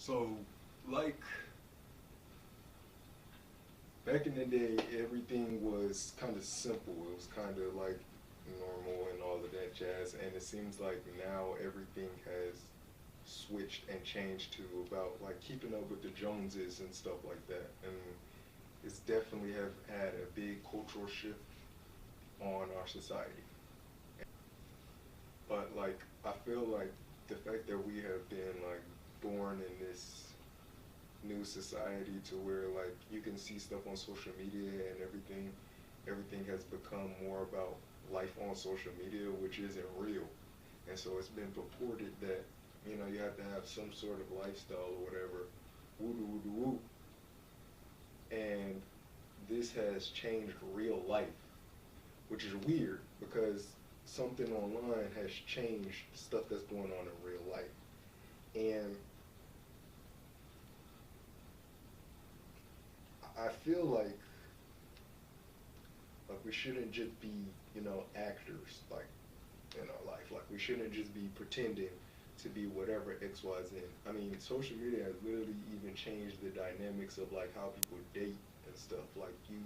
So, like, back in the day, everything was kind of simple. It was kind of like normal and all of that jazz. And it seems like now everything has switched and changed to about like keeping up with the Joneses and stuff like that. And it's definitely have had a big cultural shift on our society. But like, I feel like the fact that we have been like born in this new society to where like you can see stuff on social media and everything has become more about life on social media, which isn't real. And so it's been purported that, you know, you have to have some sort of lifestyle or whatever, woo doo woo doo woo. And this has changed real life, which is weird because something online has changed stuff that's going on in real life. And I feel like we shouldn't just be, you know, actors like in our life. Like we shouldn't just be pretending to be whatever X, Y, Z. I mean, social media has literally even changed the dynamics of like how people date and stuff. Like you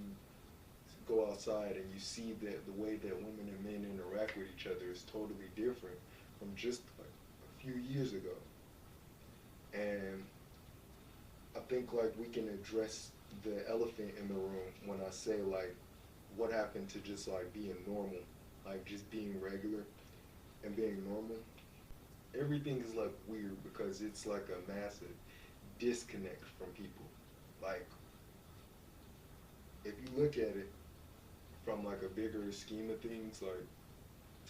go outside and you see that the way that women and men interact with each other is totally different from just like a few years ago. And I think like we can address the elephant in the room when I say like what happened to just like being normal, like just being regular and being normal. Everything is like weird because it's like a massive disconnect from people. Like if you look at it from like a bigger scheme of things, like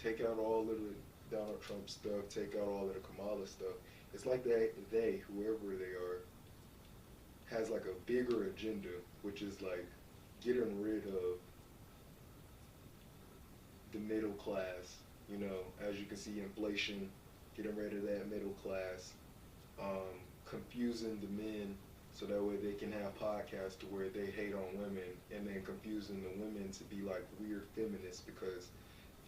take out all of the Donald Trump stuff, take out all of the Kamala stuff. It's like they whoever they are, has like a bigger agenda, which is like getting rid of the middle class. You know, as you can see, inflation, getting rid of that middle class, confusing the men so that way they can have podcasts to where they hate on women, and then confusing the women to be like weird feminists because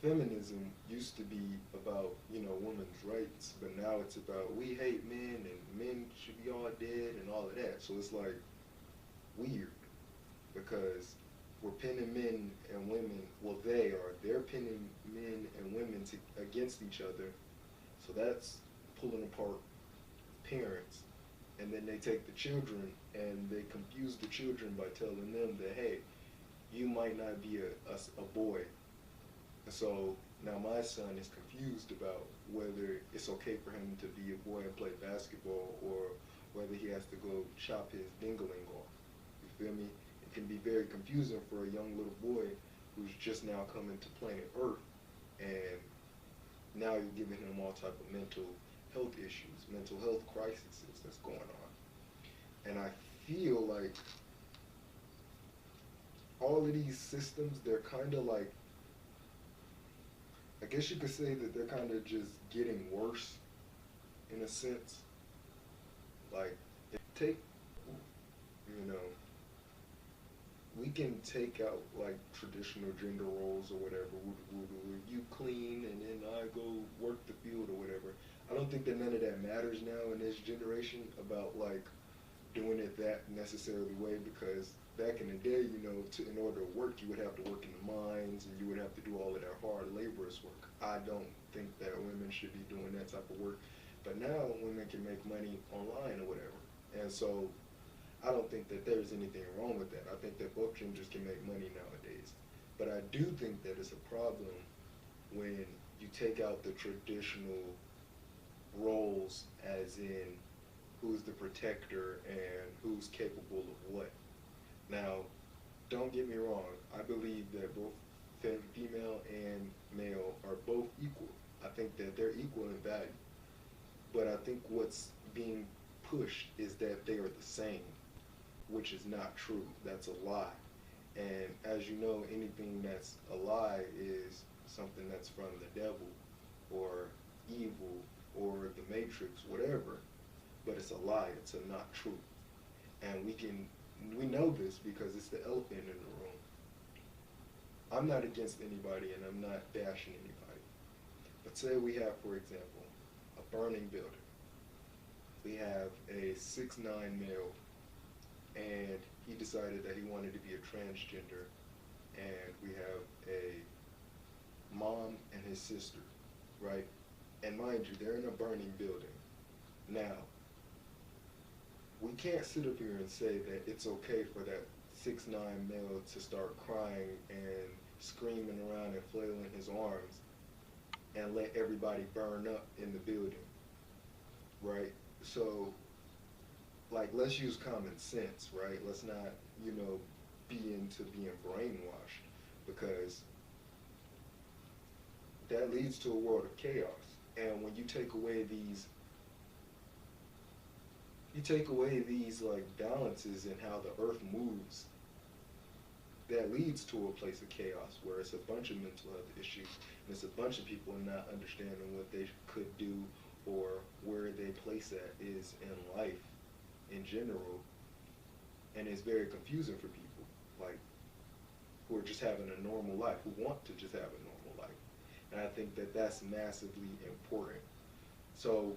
feminism used to be about, you know, women's rights, but now it's about we hate men and men should be all dead and all of that. So it's like weird because we're pinning men and women. Well, they're pinning men and women against each other. So that's pulling apart parents. And then they take the children and they confuse the children by telling them that, hey, you might not be a boy. And so now my son is confused about whether it's okay for him to be a boy and play basketball or whether he has to go chop his dingling off. You feel me? It can be very confusing for a young little boy who's just now coming to planet Earth, and now you're giving him all type of mental health issues, mental health crises that's going on. And I feel like all of these systems, they're kind of like, I guess you could say that they're kind of just getting worse in a sense. Like, take, you know, we can take out like traditional gender roles or whatever. You clean and then I go work the field or whatever. I don't think that none of that matters now in this generation about like doing it that necessarily way because back in the day, you know, in order to work, you would have to work in the mines and you would have to do all of that hard laborers work. I don't think that women should be doing that type of work. But now women can make money online or whatever. And so I don't think that there's anything wrong with that. I think that both genders can make money nowadays. But I do think that it's a problem when you take out the traditional roles as in who's the protector and who's capable of what. Now, don't get me wrong, I believe that both female and male are both equal. I think that they're equal in value. But I think what's being pushed is that they are the same, which is not true. That's a lie. And as you know, anything that's a lie is something that's from the devil or evil or the matrix, whatever. But it's a lie. It's a not true. And we know this because it's the elephant in the room. I'm not against anybody and I'm not bashing anybody. But say we have, for example, a burning building. we have a 6'9" male, and he decided that he wanted to be a transgender, and we have a mom and his sister, right? And mind you, they're in a burning building. Now, we can't sit up here and say that it's okay for that 6'9" male to start crying and screaming around and flailing his arms and let everybody burn up in the building, right? So, like, let's use common sense, right? Let's not, you know, be into being brainwashed, because that leads to a world of chaos. And when you take away these like balances in how the earth moves, that leads to a place of chaos where it's a bunch of mental health issues, and it's a bunch of people not understanding what they could do or where their place at is in life in general. And it's very confusing for people, like, who are just having a normal life, who want to just have a normal life. And I think that that's massively important. So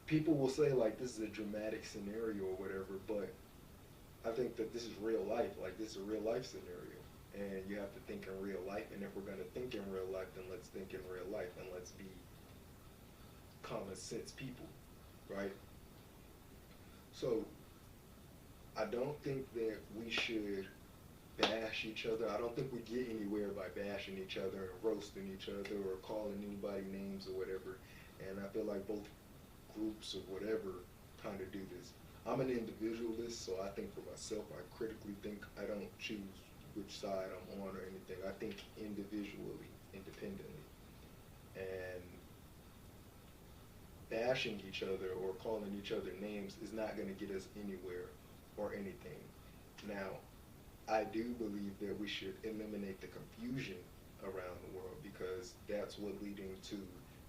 people will say like this is a dramatic scenario or whatever, but I think that this is real life. Like, this is a real life scenario, and you have to think in real life. And if we're going to think in real life, then let's think in real life, and let's be common sense people, right? So I don't think that we should bash each other. I don't think we get anywhere by bashing each other and roasting each other or calling anybody names or whatever. And I feel like both groups or whatever kind of do this. I'm an individualist, so I think for myself. I critically think. I don't choose which side I'm on or anything. I think individually, independently. And bashing each other or calling each other names is not going to get us anywhere or anything. Now, I do believe that we should eliminate the confusion around the world, because that's what leading to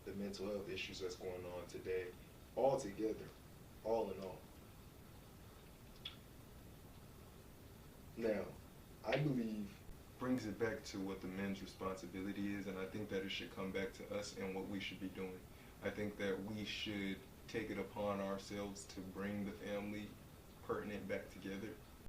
the mental health issues that's going on today, all together, all in all. Now, I believe brings it back to what the men's responsibility is, and I think that it should come back to us and what we should be doing. I think that we should take it upon ourselves to bring the family pertinent back together,